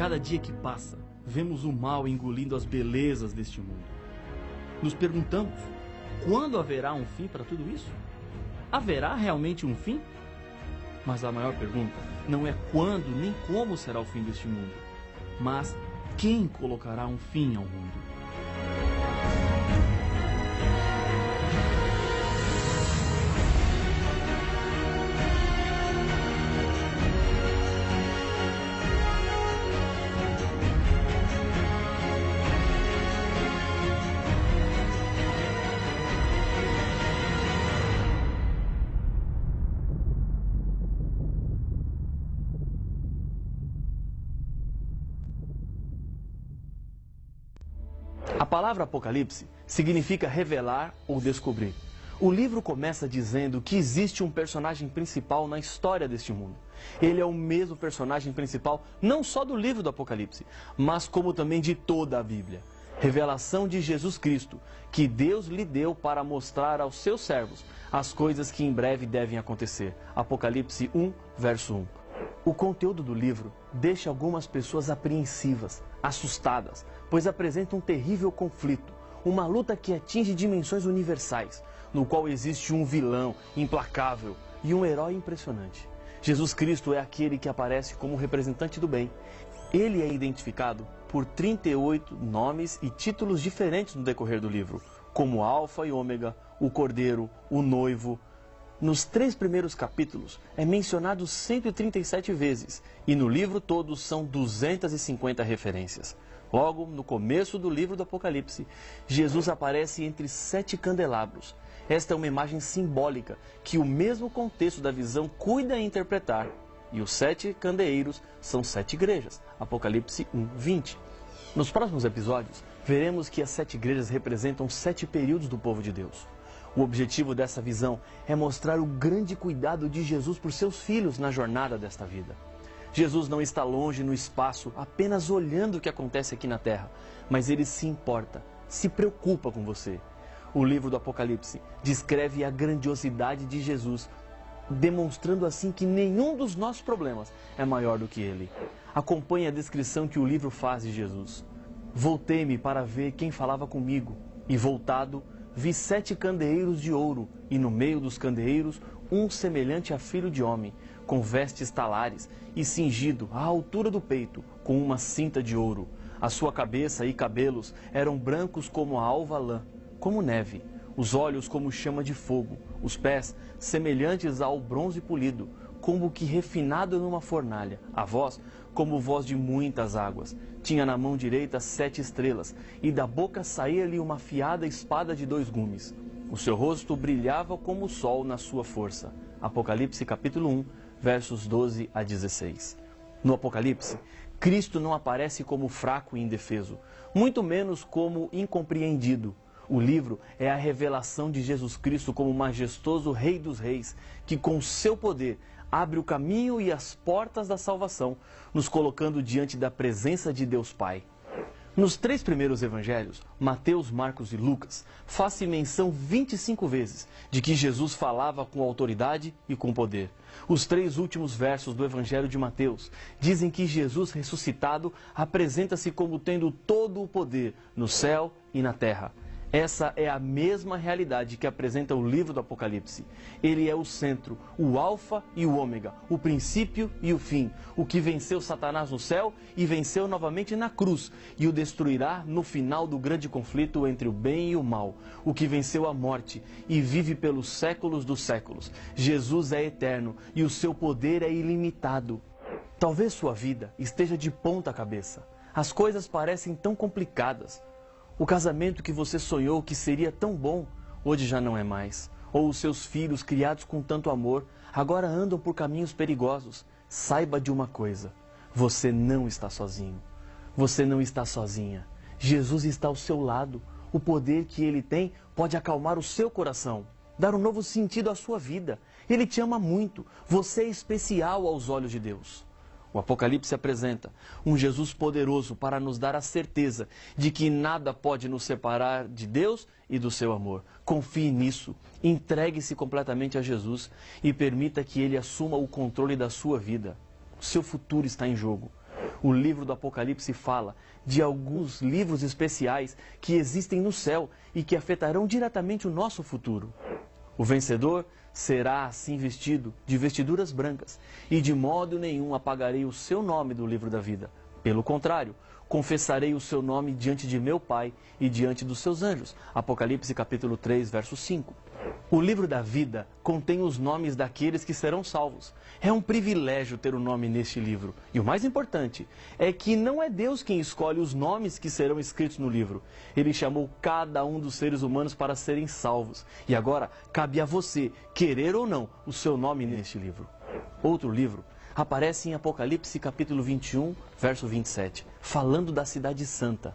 cada dia que passa, vemos o mal engolindo as belezas deste mundo. Nos perguntamos, quando haverá um fim para tudo isso? Haverá realmente um fim? Mas a maior pergunta não é quando nem como será o fim deste mundo, mas quem colocará um fim ao mundo? A palavra Apocalipse significa revelar ou descobrir. O livro começa dizendo que existe um personagem principal na história deste mundo. Ele é o mesmo personagem principal não só do livro do Apocalipse, mas como também de toda a Bíblia. Revelação de Jesus Cristo, que Deus lhe deu para mostrar aos seus servos as coisas que em breve devem acontecer. Apocalipse 1, verso 1. O conteúdo do livro deixa algumas pessoas apreensivas, assustadas, pois apresenta um terrível conflito, uma luta que atinge dimensões universais, no qual existe um vilão implacável e um herói impressionante. Jesus Cristo é aquele que aparece como representante do bem. Ele é identificado por 38 nomes e títulos diferentes no decorrer do livro, como Alfa e Ômega, o Cordeiro, o Noivo. Nos 3 primeiros capítulos é mencionado 137 vezes e no livro todo são 250 referências. Logo, no começo do livro do Apocalipse, Jesus aparece entre 7 candelabros. Esta é uma imagem simbólica que o mesmo contexto da visão cuida em interpretar. E os 7 candeeiros são 7 igrejas. Apocalipse 1, 20. Nos próximos episódios, veremos que as 7 igrejas representam 7 períodos do povo de Deus. O objetivo dessa visão é mostrar o grande cuidado de Jesus por seus filhos na jornada desta vida. Jesus não está longe no espaço, apenas olhando o que acontece aqui na terra, mas ele se importa, se preocupa com você. O livro do Apocalipse descreve a grandiosidade de Jesus, demonstrando assim que nenhum dos nossos problemas é maior do que ele. Acompanhe a descrição que o livro faz de Jesus. Voltei-me para ver quem falava comigo, e voltado, vi 7 candeeiros de ouro, e no meio dos candeeiros, um semelhante a filho de homem, com vestes talares, e cingido à altura do peito, com uma cinta de ouro. A sua cabeça e cabelos eram brancos como a alva lã, como neve, os olhos como chama de fogo, os pés semelhantes ao bronze polido, como que refinado numa fornalha, a voz como voz de muitas águas. Tinha na mão direita 7 estrelas, e da boca saía-lhe uma afiada espada de 2 gumes. O seu rosto brilhava como o sol na sua força. Apocalipse capítulo 1, versos 12 a 16. No Apocalipse, Cristo não aparece como fraco e indefeso, muito menos como incompreendido. O livro é a revelação de Jesus Cristo como majestoso Rei dos Reis, que com seu poder abre o caminho e as portas da salvação, nos colocando diante da presença de Deus Pai. Nos 3 primeiros evangelhos, Mateus, Marcos e Lucas, faz-se menção 25 vezes de que Jesus falava com autoridade e com poder. Os 3 últimos versos do evangelho de Mateus dizem que Jesus ressuscitado apresenta-se como tendo todo o poder no céu e na terra. Essa é a mesma realidade que apresenta o livro do Apocalipse. Ele é o centro, o alfa e o ômega, o princípio e o fim, o que venceu Satanás no céu e venceu novamente na cruz, e o destruirá no final do grande conflito entre o bem e o mal, o que venceu a morte e vive pelos séculos dos séculos. Jesus é eterno e o seu poder é ilimitado. Talvez sua vida esteja de ponta cabeça. As coisas parecem tão complicadas. O casamento que você sonhou que seria tão bom, hoje já não é mais. Ou os seus filhos, criados com tanto amor, agora andam por caminhos perigosos. Saiba de uma coisa, você não está sozinho. Você não está sozinha. Jesus está ao seu lado. O poder que Ele tem pode acalmar o seu coração, dar um novo sentido à sua vida. Ele te ama muito. Você é especial aos olhos de Deus. O Apocalipse apresenta um Jesus poderoso para nos dar a certeza de que nada pode nos separar de Deus e do seu amor. Confie nisso, entregue-se completamente a Jesus e permita que Ele assuma o controle da sua vida. O seu futuro está em jogo. O livro do Apocalipse fala de alguns livros especiais que existem no céu e que afetarão diretamente o nosso futuro. O vencedor será assim vestido de vestiduras brancas, e de modo nenhum apagarei o seu nome do livro da vida. Pelo contrário, confessarei o seu nome diante de meu Pai e diante dos seus anjos. Apocalipse capítulo 3, verso 5. O livro da vida contém os nomes daqueles que serão salvos. É um privilégio ter o nome neste livro. E o mais importante é que não é Deus quem escolhe os nomes que serão escritos no livro. Ele chamou cada um dos seres humanos para serem salvos. E agora cabe a você, querer ou não, o seu nome neste livro. Outro livro aparece em Apocalipse capítulo 21, verso 27, falando da cidade santa.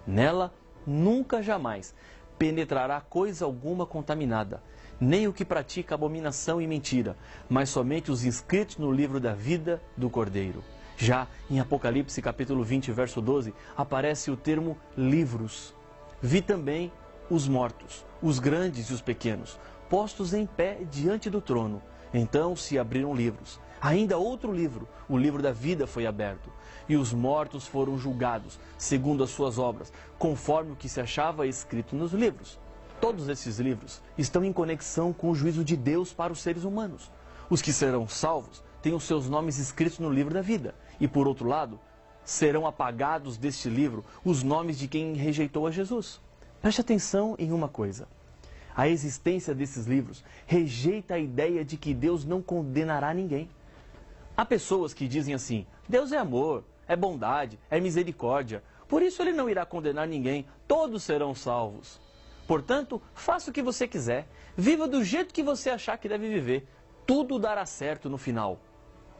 Nela, nunca jamais penetrará coisa alguma contaminada, nem o que pratica abominação e mentira, mas somente os inscritos no livro da vida do Cordeiro. Já em Apocalipse capítulo 20, verso 12, aparece o termo livros. Vi também os mortos, os grandes e os pequenos, postos em pé diante do trono. Então se abriram livros. Ainda outro livro, o livro da vida, foi aberto, e os mortos foram julgados, segundo as suas obras, conforme o que se achava escrito nos livros. Todos esses livros estão em conexão com o juízo de Deus para os seres humanos. Os que serão salvos têm os seus nomes escritos no livro da vida, e por outro lado, serão apagados deste livro os nomes de quem rejeitou a Jesus. Preste atenção em uma coisa. A existência desses livros rejeita a ideia de que Deus não condenará ninguém. Há pessoas que dizem assim: Deus é amor, é bondade, é misericórdia, por isso ele não irá condenar ninguém, todos serão salvos. Portanto, faça o que você quiser, viva do jeito que você achar que deve viver, tudo dará certo no final.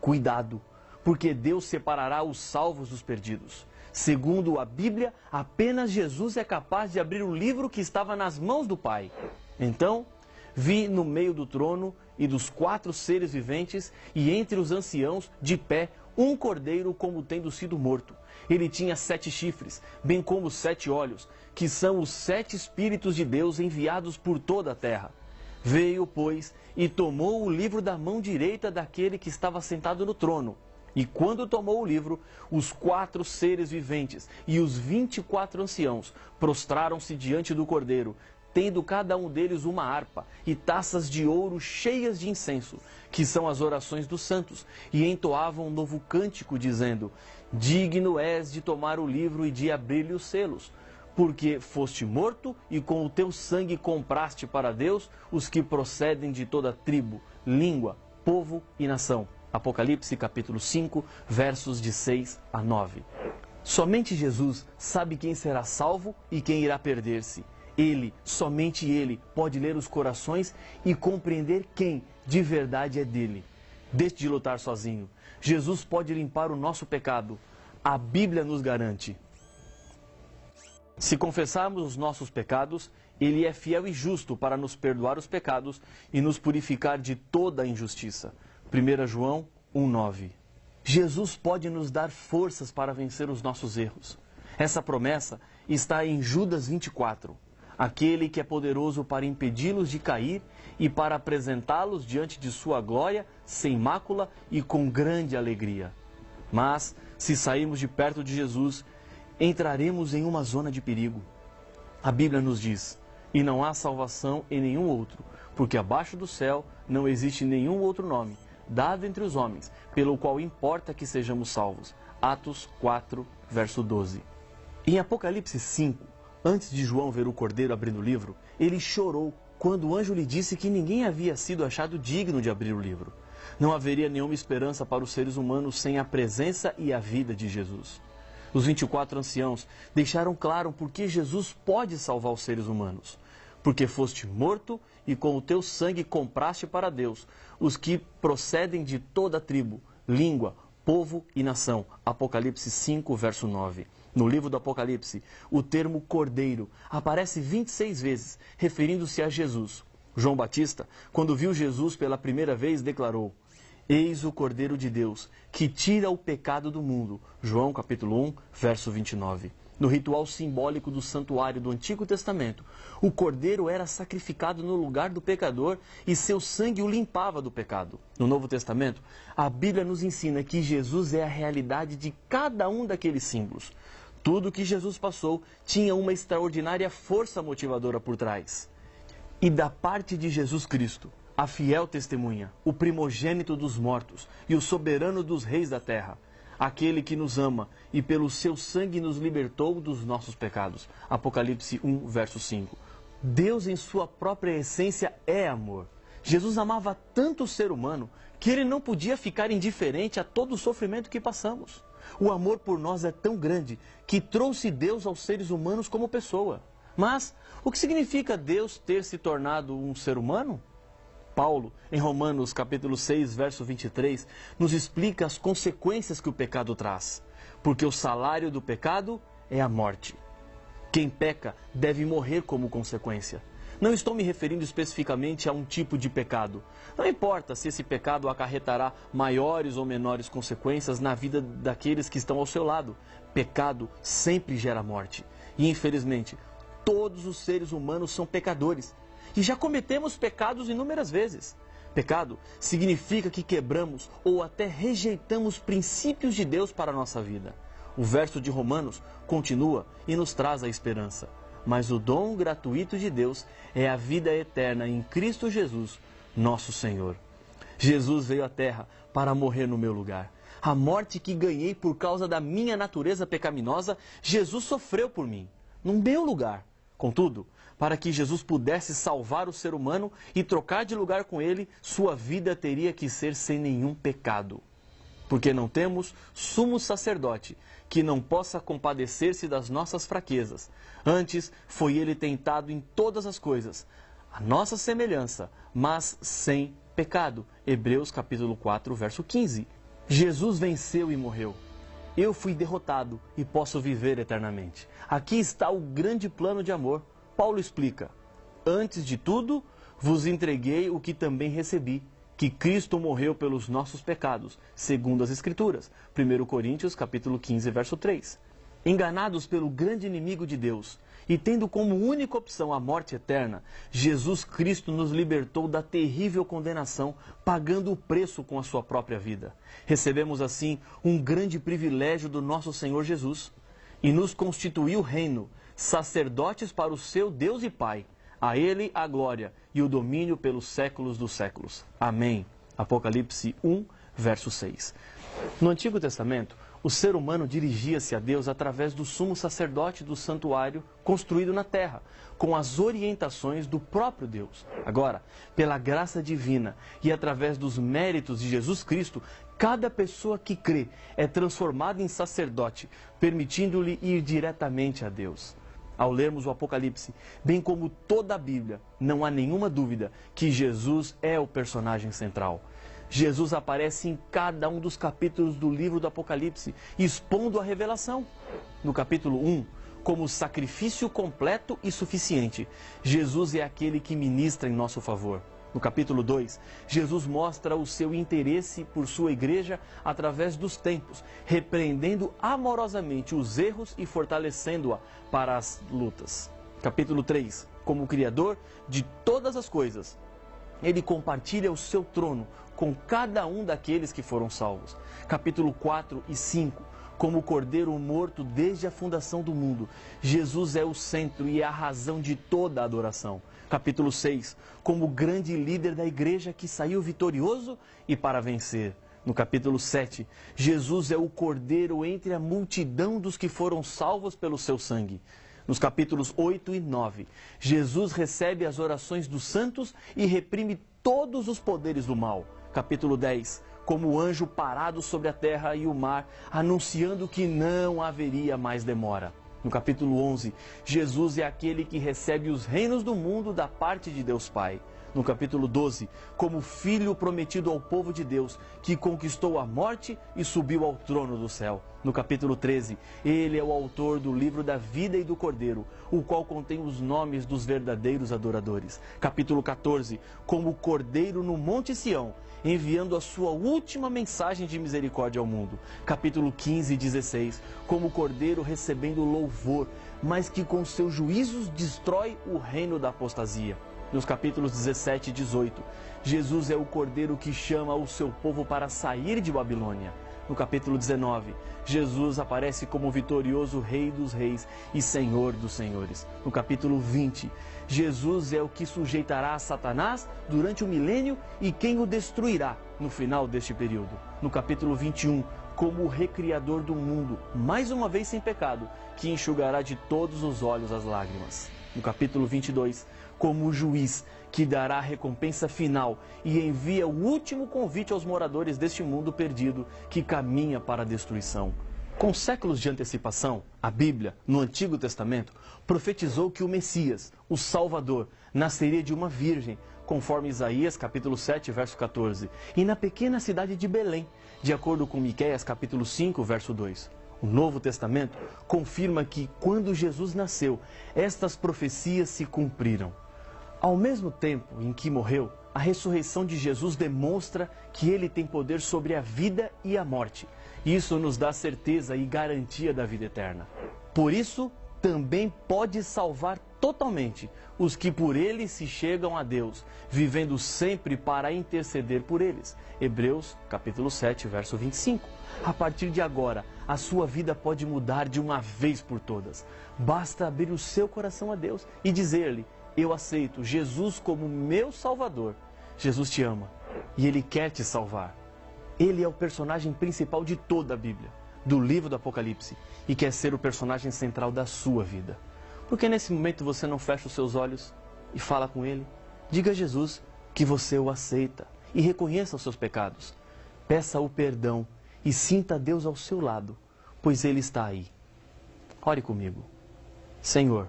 Cuidado, porque Deus separará os salvos dos perdidos. Segundo a Bíblia, apenas Jesus é capaz de abrir o livro que estava nas mãos do Pai. Então, vi no meio do trono e dos 4 seres viventes e entre os anciãos, de pé, um cordeiro como tendo sido morto. Ele tinha 7 chifres, bem como 7 olhos, que são os 7 Espíritos de Deus enviados por toda a terra. Veio, pois, e tomou o livro da mão direita daquele que estava sentado no trono. E quando tomou o livro, os 4 seres viventes e os 24 anciãos prostraram-se diante do cordeiro, tendo cada um deles uma harpa e taças de ouro cheias de incenso, que são as orações dos santos, e entoavam um novo cântico, dizendo: Digno és de tomar o livro e de abrir-lhe os selos, porque foste morto e com o teu sangue compraste para Deus os que procedem de toda tribo, língua, povo e nação. Apocalipse capítulo 5, versos de 6 a 9. Somente Jesus sabe quem será salvo e quem irá perder-se. Ele, somente Ele, pode ler os corações e compreender quem de verdade é dele. Deixe de lutar sozinho. Jesus pode limpar o nosso pecado. A Bíblia nos garante. Se confessarmos os nossos pecados, Ele é fiel e justo para nos perdoar os pecados e nos purificar de toda a injustiça. 1 João 1,9. Jesus pode nos dar forças para vencer os nossos erros. Essa promessa está em Judas 24. Aquele que é poderoso para impedi-los de cair e para apresentá-los diante de sua glória, sem mácula e com grande alegria. Mas, se sairmos de perto de Jesus, entraremos em uma zona de perigo. A Bíblia nos diz: e não há salvação em nenhum outro, porque abaixo do céu não existe nenhum outro nome, dado entre os homens, pelo qual importa que sejamos salvos. Atos 4, verso 12. Em Apocalipse 5, antes de João ver o cordeiro abrindo o livro, ele chorou quando o anjo lhe disse que ninguém havia sido achado digno de abrir o livro. Não haveria nenhuma esperança para os seres humanos sem a presença e a vida de Jesus. Os 24 anciãos deixaram claro por que Jesus pode salvar os seres humanos. Porque foste morto e com o teu sangue compraste para Deus os que procedem de toda a tribo, língua, povo e nação. Apocalipse 5, verso 9. No livro do Apocalipse, o termo cordeiro aparece 26 vezes, referindo-se a Jesus. João Batista, quando viu Jesus pela primeira vez, declarou: Eis o Cordeiro de Deus, que tira o pecado do mundo. João capítulo 1, verso 29. No ritual simbólico do santuário do Antigo Testamento, o cordeiro era sacrificado no lugar do pecador e seu sangue o limpava do pecado. No Novo Testamento, a Bíblia nos ensina que Jesus é a realidade de cada um daqueles símbolos. Tudo que Jesus passou tinha uma extraordinária força motivadora por trás. E da parte de Jesus Cristo, a fiel testemunha, o primogênito dos mortos e o soberano dos reis da terra, aquele que nos ama e pelo seu sangue nos libertou dos nossos pecados. Apocalipse 1, verso 5. Deus em sua própria essência é amor. Jesus amava tanto o ser humano que ele não podia ficar indiferente a todo o sofrimento que passamos. O amor por nós é tão grande que trouxe Deus aos seres humanos como pessoa. Mas o que significa Deus ter se tornado um ser humano? Paulo, em Romanos capítulo 6, verso 23, nos explica as consequências que o pecado traz. Porque o salário do pecado é a morte. Quem peca deve morrer como consequência. Não estou me referindo especificamente a um tipo de pecado. Não importa se esse pecado acarretará maiores ou menores consequências na vida daqueles que estão ao seu lado. Pecado sempre gera morte. E infelizmente, todos os seres humanos são pecadores. E já cometemos pecados inúmeras vezes. Pecado significa que quebramos ou até rejeitamos princípios de Deus para a nossa vida. O verso de Romanos continua e nos traz a esperança. Mas o dom gratuito de Deus é a vida eterna em Cristo Jesus, nosso Senhor. Jesus veio à terra para morrer no meu lugar. A morte que ganhei por causa da minha natureza pecaminosa, Jesus sofreu por mim, no meu lugar. Contudo, para que Jesus pudesse salvar o ser humano e trocar de lugar com ele, sua vida teria que ser sem nenhum pecado. Porque não temos sumo sacerdote que não possa compadecer-se das nossas fraquezas. Antes, foi ele tentado em todas as coisas, a nossa semelhança, mas sem pecado. Hebreus capítulo 4, verso 15. Jesus venceu e morreu. Eu fui derrotado e posso viver eternamente. Aqui está o grande plano de amor. Paulo explica: antes de tudo, vos entreguei o que também recebi, que Cristo morreu pelos nossos pecados, segundo as Escrituras. 1 Coríntios capítulo 15, verso 3. Enganados pelo grande inimigo de Deus e tendo como única opção a morte eterna, Jesus Cristo nos libertou da terrível condenação, pagando o preço com a sua própria vida. Recebemos assim um grande privilégio do nosso Senhor Jesus e nos constituiu reino, sacerdotes para o seu Deus e Pai. A Ele a glória e o domínio pelos séculos dos séculos. Amém. Apocalipse 1, verso 6. No Antigo Testamento, o ser humano dirigia-se a Deus através do sumo sacerdote do santuário construído na terra, com as orientações do próprio Deus. Agora, pela graça divina e através dos méritos de Jesus Cristo, cada pessoa que crê é transformada em sacerdote, permitindo-lhe ir diretamente a Deus. Ao lermos o Apocalipse, bem como toda a Bíblia, não há nenhuma dúvida que Jesus é o personagem central. Jesus aparece em cada um dos capítulos do livro do Apocalipse, expondo a revelação. No capítulo 1, como sacrifício completo e suficiente, Jesus é aquele que ministra em nosso favor. No capítulo 2, Jesus mostra o seu interesse por sua igreja através dos tempos, repreendendo amorosamente os erros e fortalecendo-a para as lutas. Capítulo 3, como Criador de todas as coisas, ele compartilha o seu trono com cada um daqueles que foram salvos. Capítulo 4 e 5, como Cordeiro morto desde a fundação do mundo, Jesus é o centro e a razão de toda a adoração. Capítulo 6, como grande líder da igreja que saiu vitorioso e para vencer. No capítulo 7, Jesus é o Cordeiro entre a multidão dos que foram salvos pelo seu sangue. Nos capítulos 8 e 9, Jesus recebe as orações dos santos e reprime todos os poderes do mal. Capítulo 10, como anjo parado sobre a terra e o mar, anunciando que não haveria mais demora. No capítulo 11, Jesus é aquele que recebe os reinos do mundo da parte de Deus Pai. No capítulo 12, como filho prometido ao povo de Deus, que conquistou a morte e subiu ao trono do céu. No capítulo 13, ele é o autor do livro da vida e do Cordeiro, o qual contém os nomes dos verdadeiros adoradores. Capítulo 14, como Cordeiro no Monte Sião, enviando a sua última mensagem de misericórdia ao mundo. Capítulo 15 e 16, como o Cordeiro recebendo louvor, mas que com seus juízos destrói o reino da apostasia. Nos capítulos 17 e 18, Jesus é o Cordeiro que chama o seu povo para sair de Babilônia. No capítulo 19, Jesus aparece como vitorioso Rei dos Reis e Senhor dos Senhores. No capítulo 20, Jesus é o que sujeitará a Satanás durante o milênio e quem o destruirá no final deste período. No capítulo 21, como o recriador do mundo, mais uma vez sem pecado, que enxugará de todos os olhos as lágrimas. No capítulo 22, como o juiz que dará a recompensa final e envia o último convite aos moradores deste mundo perdido que caminha para a destruição. Com séculos de antecipação, a Bíblia, no Antigo Testamento, profetizou que o Messias, o Salvador, nasceria de uma virgem, conforme Isaías capítulo 7, verso 14, e na pequena cidade de Belém, de acordo com Miqueias capítulo 5, verso 2. O Novo Testamento confirma que, quando Jesus nasceu, estas profecias se cumpriram. Ao mesmo tempo em que morreu, a ressurreição de Jesus demonstra que ele tem poder sobre a vida e a morte. Isso nos dá certeza e garantia da vida eterna. Por isso, também pode salvar totalmente os que por ele se chegam a Deus, vivendo sempre para interceder por eles. Hebreus, capítulo 7, verso 25. A partir de agora, a sua vida pode mudar de uma vez por todas. Basta abrir o seu coração a Deus e dizer-lhe: eu aceito Jesus como meu Salvador. Jesus te ama e Ele quer te salvar. Ele é o personagem principal de toda a Bíblia, do livro do Apocalipse, e quer ser o personagem central da sua vida. Por que nesse momento você não fecha os seus olhos e fala com Ele? Diga a Jesus que você o aceita e reconheça os seus pecados. Peça o perdão e sinta Deus ao seu lado, pois Ele está aí. Ore comigo. Senhor,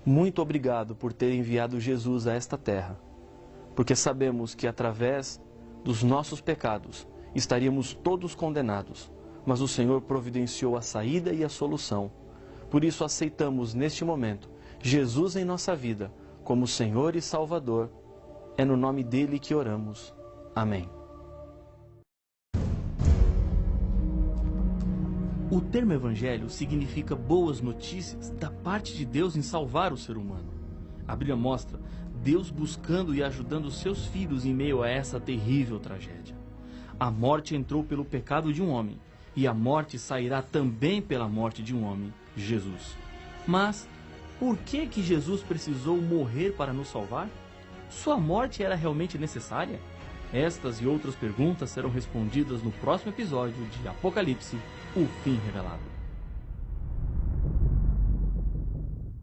muito obrigado por ter enviado Jesus a esta terra, porque sabemos que através dos nossos pecados estaríamos todos condenados, mas o Senhor providenciou a saída e a solução. Por isso aceitamos neste momento Jesus em nossa vida como Senhor e Salvador. É no nome dele que oramos. Amém. O termo evangelho significa boas notícias da parte de Deus em salvar o ser humano. A Bíblia mostra Deus buscando e ajudando seus filhos em meio a essa terrível tragédia. A morte entrou pelo pecado de um homem, e a morte sairá também pela morte de um homem, Jesus. Mas por que Jesus precisou morrer para nos salvar? Sua morte era realmente necessária? Estas e outras perguntas serão respondidas no próximo episódio de Apocalipse, o fim revelado.